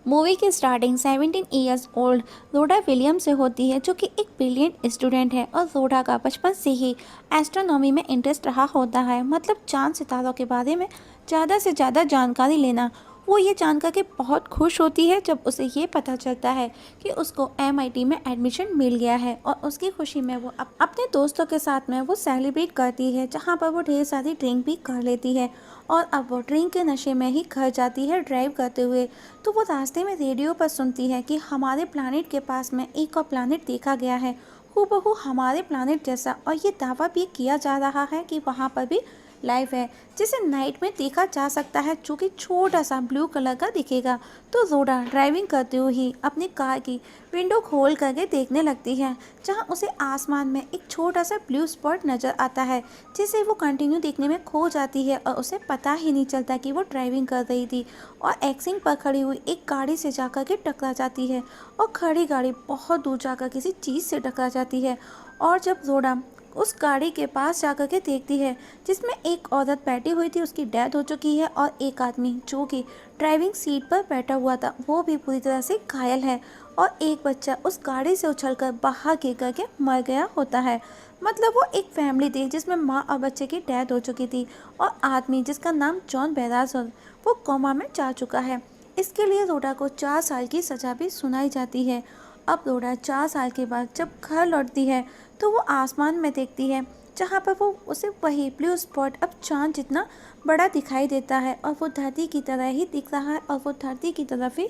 Movie की starting 17 years old रोडा William से होती है, जो कि एक ब्रिलियंट स्टूडेंट है। और रोडा का बचपन से ही एस्ट्रोनॉमी में इंटरेस्ट रहा होता है, मतलब चांद सितारों के बारे में ज़्यादा से ज़्यादा जानकारी लेना। वो ये जानकर के बहुत खुश होती है जब उसे ये पता चलता है कि उसको MIT में एडमिशन मिल गया है। और उसकी खुशी में वो अपने दोस्तों के साथ में वो सेलिब्रेट करती है, जहाँ पर वो ढेर सारी ड्रिंक भी कर लेती है। और अब वो ड्रिंक के नशे में ही घर जाती है ड्राइव करते हुए। तो वो रास्ते में रेडियो पर सुनती है कि हमारे प्लानिट के पास में एक और प्लानिट देखा गया है, हूबहू हमारे प्लानिट जैसा। और ये दावा भी किया जा रहा है कि वहाँ पर भी लाइफ है, जिसे नाइट में देखा जा सकता है, जो कि छोटा सा ब्लू कलर का दिखेगा। तो रोडा ड्राइविंग करते हुए ही अपनी कार की विंडो खोल करके देखने लगती है, जहाँ उसे आसमान में एक छोटा सा ब्लू स्पॉट नज़र आता है, जिसे वो कंटिन्यू देखने में खो जाती है। और उसे पता ही नहीं चलता कि वो ड्राइविंग कर रही थी और एक्सिंग पर खड़ी हुई एक गाड़ी से जाकर के टकरा जाती है। और खड़ी गाड़ी बहुत दूर जाकर किसी चीज़ से टकरा जाती है। और जब रोडा उस गाड़ी के पास जाकर के देखती है, जिसमें एक औरत बैठी हुई थी, उसकी डेथ हो चुकी है। और एक आदमी जो कि ड्राइविंग सीट पर बैठा हुआ था, वो भी पूरी तरह से घायल है। और एक बच्चा उस गाड़ी से उछलकर बाहर गिर करके मर गया होता है। मतलब वो एक फैमिली थी जिसमें माँ और बच्चे की डेथ हो चुकी थी। और आदमी जिसका नाम जॉन बेराज वो कोमा में जा चुका है। इसके लिए रोडा को 4 साल की सज़ा भी सुनाई जाती है। अब रोडा 4 साल के बाद जब घर लौटती है, तो वो आसमान में देखती है, जहाँ पर वो उसे वही ब्लू स्पॉट अब चांद जितना बड़ा दिखाई देता है। और वो धरती की तरह ही दिख रहा है, और वो धरती की तरफ ही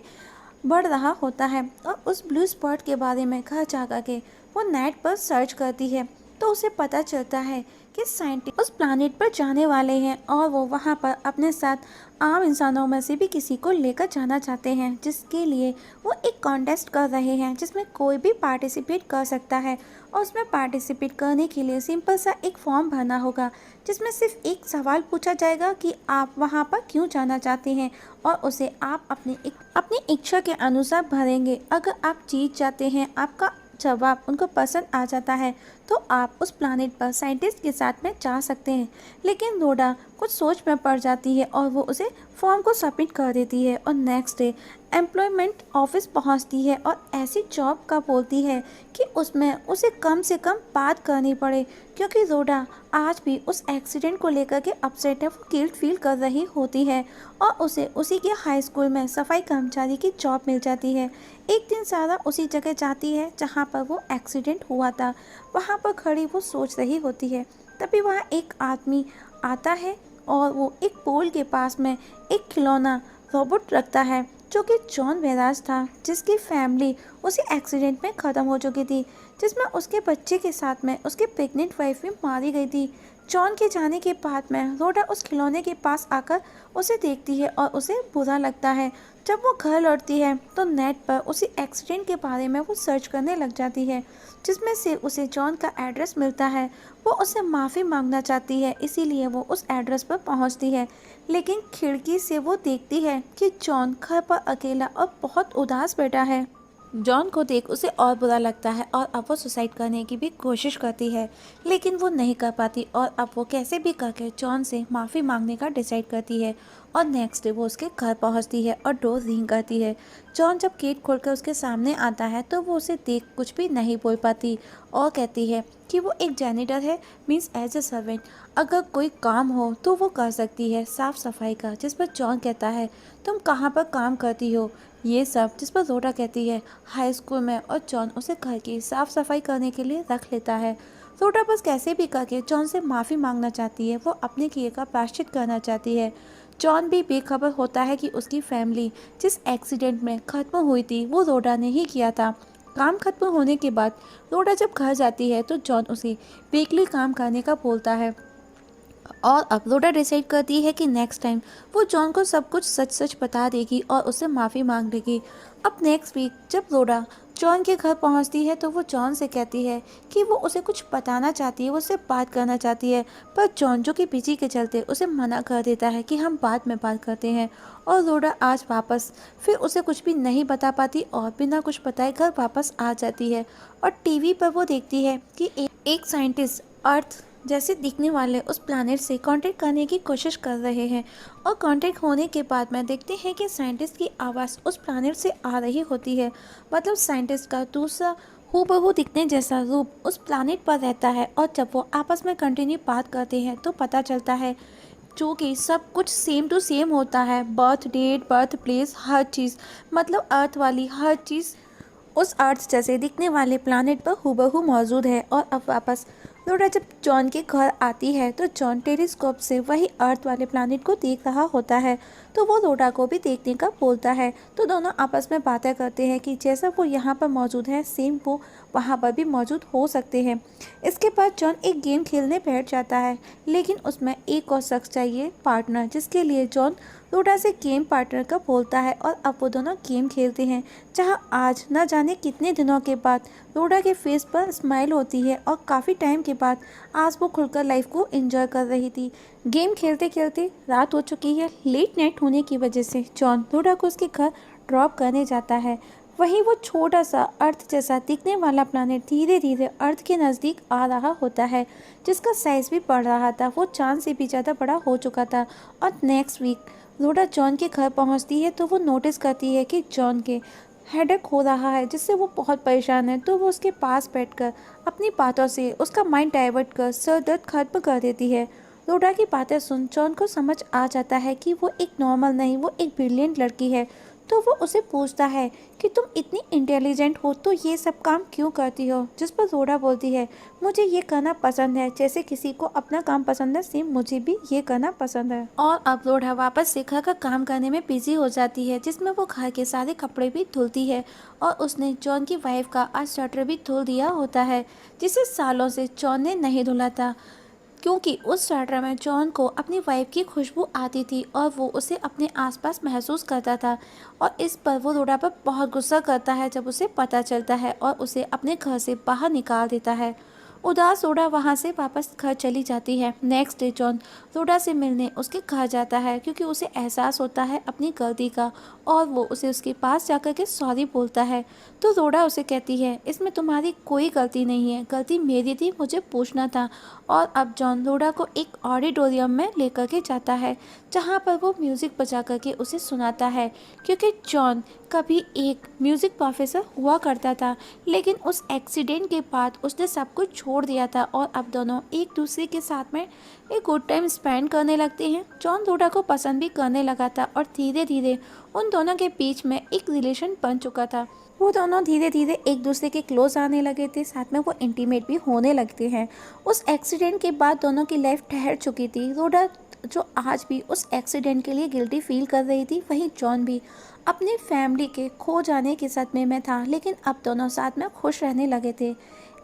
बढ़ रहा होता है। और उस ब्लू स्पॉट के बारे में घर जा कर के वो नेट पर सर्च करती है, तो उसे पता चलता है कि साइंटिस्ट उस प्लानिट पर जाने वाले हैं। और वो वहाँ पर अपने साथ आम इंसानों में से भी किसी को लेकर जाना चाहते हैं, जिसके लिए वो एक कॉन्टेस्ट कर रहे हैं, जिसमें कोई भी पार्टिसिपेट कर सकता है। और उसमें पार्टिसिपेट करने के लिए सिंपल सा एक फॉर्म भरना होगा, जिसमें सिर्फ एक सवाल पूछा जाएगा कि आप वहाँ पर क्यों जाना चाहते हैं। और उसे आप अपनी इच्छा के अनुसार भरेंगे। अगर आप जीत जाते हैं, आपका जवाब उनको पसंद आ जाता है, तो आप उस प्लानिट पर साइंटिस्ट के साथ में जा सकते हैं। लेकिन रोडा कुछ सोच में पड़ जाती है और वो उसे फॉर्म को सबमिट कर देती है। और नेक्स्ट डे एम्प्लॉयमेंट ऑफिस पहुंचती है और ऐसी जॉब का बोलती है कि उसमें उसे कम से कम बात करनी पड़े, क्योंकि रोडा आज भी उस एक्सीडेंट को लेकर के अपसेट है, वो गिल्ट फील कर रही होती है। और उसे उसी के हाई स्कूल में सफाई कर्मचारी की जॉब मिल जाती है। एक दिन सारा उसी जगह जाती है जहाँ पर वो एक्सीडेंट हुआ था। वहाँ पर खड़ी वो सोच रही होती है, तभी वहाँ एक आदमी आता है और वो एक पोल के पास में एक खिलौना रोबोट रखता है, जो कि जॉन बेराज था, जिसकी फैमिली उसी एक्सीडेंट में ख़त्म हो चुकी थी, जिसमें उसके बच्चे के साथ में उसकी प्रेग्नेंट वाइफ भी मारी गई थी। जॉन के जाने के बाद में रोडा उस खिलौने के पास आकर उसे देखती है और उसे बुरा लगता है। जब वो घर लौटती है तो नेट पर उसी एक्सीडेंट के बारे में वो सर्च करने लग जाती है, जिसमें से उसे जॉन का एड्रेस मिलता है। वो उससे माफ़ी मांगना चाहती है, इसीलिए वो उस एड्रेस पर पहुंचती है। लेकिन खिड़की से वो देखती है कि जॉन घर पर अकेला और बहुत उदास बैठा है। जॉन को देख उसे और बुरा लगता है और अब वो सुसाइड करने की भी कोशिश करती है, लेकिन वो नहीं कर पाती। और अब वो कैसे भी करके जॉन से माफ़ी मांगने का डिसाइड करती है। और नेक्स्ट डे वो उसके घर पहुंचती है और डोर रिंग करती है। जॉन जब गेट खोलकर उसके सामने आता है, तो वो उसे देख कुछ भी नहीं बोल पाती और कहती है कि वो एक जैनिटर है, मीन्स एज ए सर्वेंट, अगर कोई काम हो तो वो कर सकती है, साफ़ सफाई का। जिस पर जॉन कहता है, तुम कहाँ पर काम करती हो ये सब। जिस पर रोडा कहती है, हाई स्कूल में। और जॉन उसे घर की साफ़ सफाई करने के लिए रख लेता है। रोडा बस कैसे भी करके जॉन से माफ़ी मांगना चाहती है, वो अपने किए का प्रायश्चित करना चाहती है। जॉन भी बेखबर होता है कि उसकी फैमिली जिस एक्सीडेंट में ख़त्म हुई थी, वो रोडा ने ही किया था। काम खत्म होने के बाद रोडा जब घर जाती है, तो जॉन उसे वीकली काम करने का बोलता है। और अब रोडा डिसाइड करती है कि नेक्स्ट टाइम वो जॉन को सब कुछ सच सच बता देगी और उससे माफ़ी मांग लेगी। अब नेक्स्ट वीक जब रोडा जॉन के घर पहुंचती है, तो वो जॉन से कहती है कि वो उसे कुछ बताना चाहती है, वो उससे बात करना चाहती है। पर जॉन, जो कि बिजी के चलते, उसे मना कर देता है कि हम बाद में बात करते हैं। और रोडा आज वापस फिर उसे कुछ भी नहीं बता पाती और बिना कुछ बताए घर वापस आ जाती है। और टीवी पर वो देखती है कि एक साइंटिस्ट अर्थ जैसे दिखने वाले उस प्लैनेट से कांटेक्ट करने की कोशिश कर रहे हैं। और कांटेक्ट होने के बाद में देखते हैं कि साइंटिस्ट की आवाज़ उस प्लैनेट से आ रही होती है। मतलब साइंटिस्ट का दूसरा हूबहू दिखने जैसा रूप उस प्लैनेट पर रहता है। और जब वो आपस में कंटिन्यू बात करते हैं तो पता चलता है जो कि सब कुछ सेम टू सेम होता है। बर्थ डेट, बर्थ प्लेस, हर चीज़, मतलब अर्थ वाली हर चीज़ उस अर्थ जैसे दिखने वाले प्लैनेट पर हूबहू मौजूद है। और अब वापस लोरा जब जॉन के घर आती है तो जॉन टेलीस्कोप से वही अर्थ वाले प्लैनेट को देख रहा होता है। तो वो लोरा को भी देखने का बोलता है। तो दोनों आपस में बातें करते हैं कि जैसा वो यहाँ पर मौजूद है सेम वो वहाँ पर भी मौजूद हो सकते हैं। इसके बाद जॉन एक गेम खेलने बैठ जाता है, लेकिन उसमें एक और शख्स चाहिए, पार्टनर, जिसके लिए जॉन लोरा से गेम पार्टनर का बोलता है। और अब वो दोनों गेम खेलते हैं, जहाँ आज न जाने कितने दिनों के बाद लोरा के फेस पर स्माइल होती है। और काफ़ी टाइम के बाद आज वो खुलकर लाइफ को एंजॉय कर रही थी। गेम खेलते खेलते रात हो चुकी है। लेट नाइट होने की वजह से जॉन लोरा को उसके घर ड्रॉप करने जाता है। वहीं वो छोटा सा अर्थ जैसा दिखने वाला प्लैनेट धीरे धीरे अर्थ के नज़दीक आ रहा होता है, जिसका साइज़ भी बढ़ रहा था। वो चांद से भी ज़्यादा बड़ा हो चुका था। और नेक्स्ट वीक लोरा जॉन के घर पहुंचती है तो वो नोटिस करती है कि जॉन के हेडेक हो रहा है, जिससे वो बहुत परेशान है। तो वो उसके पास बैठकर अपनी बातों से उसका माइंड डाइवर्ट कर सर दर्द खत्म कर देती है। लोरा की बातें सुन जॉन को समझ आ जाता है कि वो एक नॉर्मल नहीं, वो एक ब्रिलियंट लड़की है। तो वो उसे पूछता है कि तुम इतनी इंटेलिजेंट हो तो ये सब काम क्यों करती हो। जिस पर लोरा बोलती है, मुझे ये करना पसंद है, जैसे किसी को अपना काम पसंद है सेम मुझे भी ये करना पसंद है। और अब लोरा वापस से घर का काम करने में बिजी हो जाती है, जिसमें वो घर के सारे कपड़े भी धुलती है। और उसने जॉन की वाइफ का आज स्वेटर भी धुल दिया होता है, जिसे सालों से जॉन ने नहीं धुला था, क्योंकि उस स्वेटर में जॉन को अपनी वाइफ की खुशबू आती थी और वो उसे अपने आसपास महसूस करता था। और इस पर वो लोरा पर बहुत गुस्सा करता है जब उसे पता चलता है, और उसे अपने घर से बाहर निकाल देता है। उदास लोरा वहाँ से वापस घर चली जाती है। नेक्स्ट डे जॉन लोरा से मिलने उसके घर जाता है, क्योंकि उसे एहसास होता है अपनी गलती का। और वो उसे उसके पास जाकर के सॉरी बोलता है। तो लोरा उसे कहती है, इसमें तुम्हारी कोई गलती नहीं है, गलती मेरी थी, मुझे पूछना था। और अब जॉन लोरा को एक ऑडिटोरियम में लेकर के जाता है, जहाँ पर वो म्यूज़िक बजा करके उसे सुनाता है, क्योंकि जॉन कभी एक म्यूज़िक प्रोफेसर हुआ करता था, लेकिन उस एक्सीडेंट के बाद उसने सब कुछ छोड़ दिया था। और अब दोनों एक दूसरे के साथ में एक गुड टाइम स्पेंड करने लगते हैं। जॉन लोरा को पसंद भी करने लगा था और धीरे धीरे उन दोनों के बीच में एक रिलेशन बन चुका था। वो दोनों धीरे धीरे एक दूसरे के क्लोज आने लगे थे, साथ में वो इंटीमेट भी होने लगते हैं। उस एक्सीडेंट के बाद दोनों की लाइफ ठहर चुकी थी। लोरा जो आज भी उस एक्सीडेंट के लिए गिल्टी फील कर रही थी, वहीं जॉन भी अपनी फैमिली के खो जाने के सदमे में था, लेकिन अब दोनों साथ में खुश रहने लगे थे।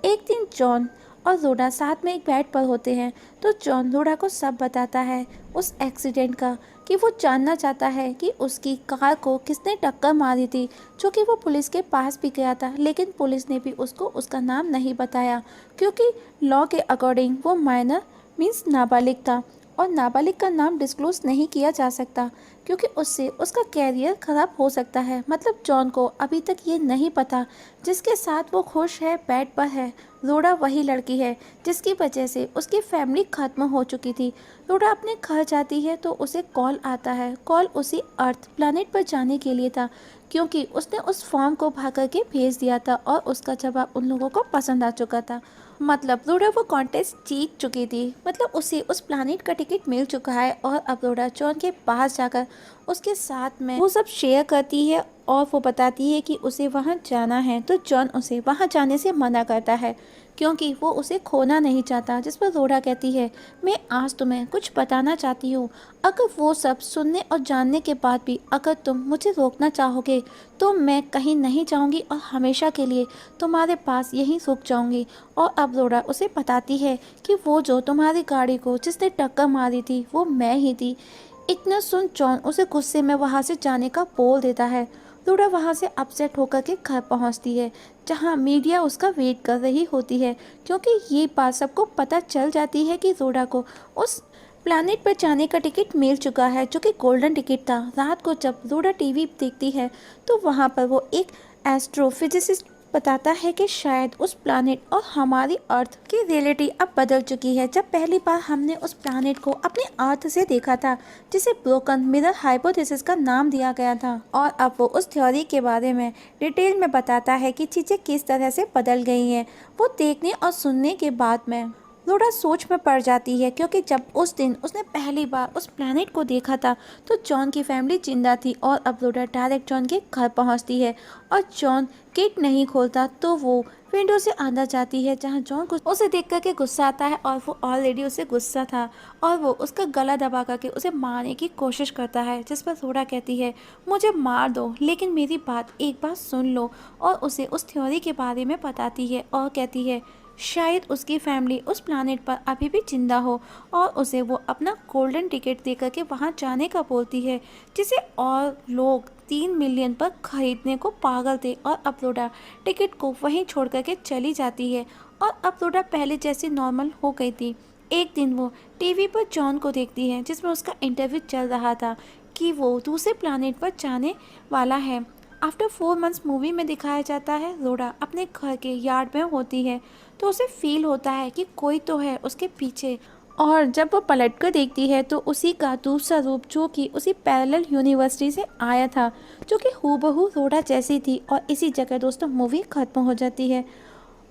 एक दिन जॉन और लोरा साथ में एक बेड पर होते हैं, तो जॉन लोरा को सब बताता है उस एक्सीडेंट का, कि वो जानना चाहता है कि उसकी कार को किसने टक्कर मारी थी, जो कि वो पुलिस के पास भी गया था, लेकिन पुलिस ने भी उसको उसका नाम नहीं बताया, क्योंकि लॉ के अकॉर्डिंग वो माइनर मीन्स नाबालिग था। और नाबालिग का नाम डिस्क्लोज नहीं किया जा सकता, क्योंकि उससे उसका कैरियर ख़राब हो सकता है। मतलब जॉन को अभी तक ये नहीं पता जिसके साथ वो खुश है, बेड पर है, लोरा वही लड़की है जिसकी वजह से उसकी फैमिली ख़त्म हो चुकी थी। लोरा अपने घर जाती है तो उसे कॉल आता है। कॉल उसी अर्थ प्लैनेट पर जाने के लिए था, क्योंकि उसने उस फॉर्म को भर करके भेज दिया था और उसका जवाब उन लोगों को पसंद आ चुका था। मतलब लोरा वो कॉन्टेस्ट जीत चुकी थी, मतलब उसे उस प्लैनेट का टिकट मिल चुका है। और अब लोरा जॉन के पास जाकर उसके साथ में वो सब शेयर करती है और वो बताती है कि उसे वहाँ जाना है। तो जॉन उसे वहाँ जाने से मना करता है, क्योंकि वो उसे खोना नहीं चाहता। जिस पर लोरा कहती है, मैं आज तुम्हें कुछ बताना चाहती हूँ, अगर वो सब सुनने और जानने के बाद भी अगर तुम मुझे रोकना चाहोगे तो मैं कहीं नहीं जाऊँगी और हमेशा के लिए तुम्हारे पास यहीं रुक जाऊँगी। और अब लोरा उसे बताती है कि वो जो तुम्हारी गाड़ी को जिसने टक्कर मारी थी वो मैं ही थी। इतना सुन जॉन उसे गुस्से में वहाँ से जाने का बोल देता है। लोरा वहाँ से अपसेट होकर के घर पहुँचती है, जहाँ मीडिया उसका वेट कर रही होती है, क्योंकि ये बात सबको पता चल जाती है कि लोरा को उस प्लैनेट पर जाने का टिकट मिल चुका है, जो कि गोल्डन टिकट था। रात को जब लोरा टीवी देखती है तो वहाँ पर वो एक एस्ट्रोफिजिसिस्ट बताता है कि शायद उस प्लानेट और हमारी अर्थ की रियलिटी अब बदल चुकी है। जब पहली बार हमने उस प्लानेट को अपने अर्थ से देखा था, जिसे ब्रोकन मिरर हाइपोथेसिस का नाम दिया गया था, और अब वो उस थ्योरी के बारे में डिटेल में बताता है कि चीज़ें किस तरह से बदल गई हैं। वो देखने और सुनने के बाद में लोडा सोच में पड़ जाती है, क्योंकि जब उस दिन उसने पहली बार उस प्लैनेट को देखा था तो जॉन की फैमिली जिंदा थी, और अब लोडा डायरेक्ट जॉन के घर पहुंचती है और जॉन गेट नहीं खोलता तो वो विंडो से अंदर जाती है, जहां जॉन को उसे देख करके गुस्सा आता है, और वो ऑलरेडी उसे गुस्सा था और वो उसका गला दबा करके उसे मारने की कोशिश करता है, जिस पर लोडा कहती है मुझे मार दो लेकिन मेरी बात एक बार सुन लो, और उसे उस थ्योरी के बारे में बताती है और कहती है शायद उसकी फैमिली उस प्लानेट पर अभी भी जिंदा हो, और उसे वो अपना गोल्डन टिकट देकर के वहाँ जाने का बोलती है, जिसे और लोग 3 मिलियन पर खरीदने को पागल थे। और अपलोडा टिकट को वहीं छोड़ करके चली जाती है, और अपलोडा पहले जैसी नॉर्मल हो गई थी। एक दिन वो टीवी पर जॉन को देखती है, जिसमें उसका इंटरव्यू चल रहा था कि वो दूसरे प्लानेट पर जाने वाला है। आफ्टर 4 मंथ्स मूवी में दिखाया जाता है रोडा अपने घर के यार्ड में होती है, तो उसे फील होता है कि कोई तो है उसके पीछे, और जब वो पलट कर देखती है तो उसी का दूसरा रूप, जो कि उसी पैरेलल यूनिवर्सिटी से आया था, जो कि हूबहू रोडा जैसी थी। और इसी जगह दोस्तों मूवी खत्म हो जाती है,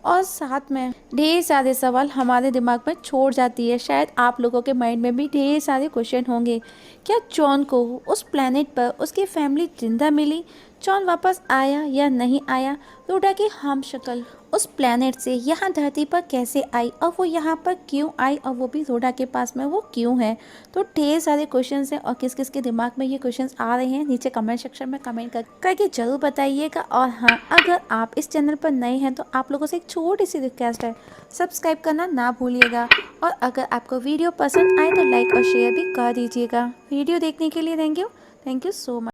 और साथ में ढेर सारे सवाल हमारे दिमाग में छोड़ जाती है। शायद आप लोगों के माइंड में भी ढेर सारे क्वेश्चन होंगे, क्या जॉन को उस प्लेनेट पर उसकी फैमिली जिंदा मिली, जॉन वापस आया या नहीं आया, रोडा की हम शक्ल उस प्लेनेट से यहाँ धरती पर कैसे आई, और वो यहाँ पर क्यों आई, और वो भी रोडा के पास में वो क्यों है। तो ढेर सारे क्वेश्चंस हैं, और किस किस के दिमाग में ये क्वेश्चंस आ रहे हैं नीचे कमेंट सेक्शन में कमेंट करके ज़रूर बताइएगा। और हाँ, अगर आप इस चैनल पर नए हैं तो आप लोगों से एक छोटी सी रिक्वेस्ट है, सब्सक्राइब करना ना भूलिएगा, और अगर आपको वीडियो पसंद आए तो लाइक और शेयर भी कर दीजिएगा। वीडियो देखने के लिए थैंक यू सो मच।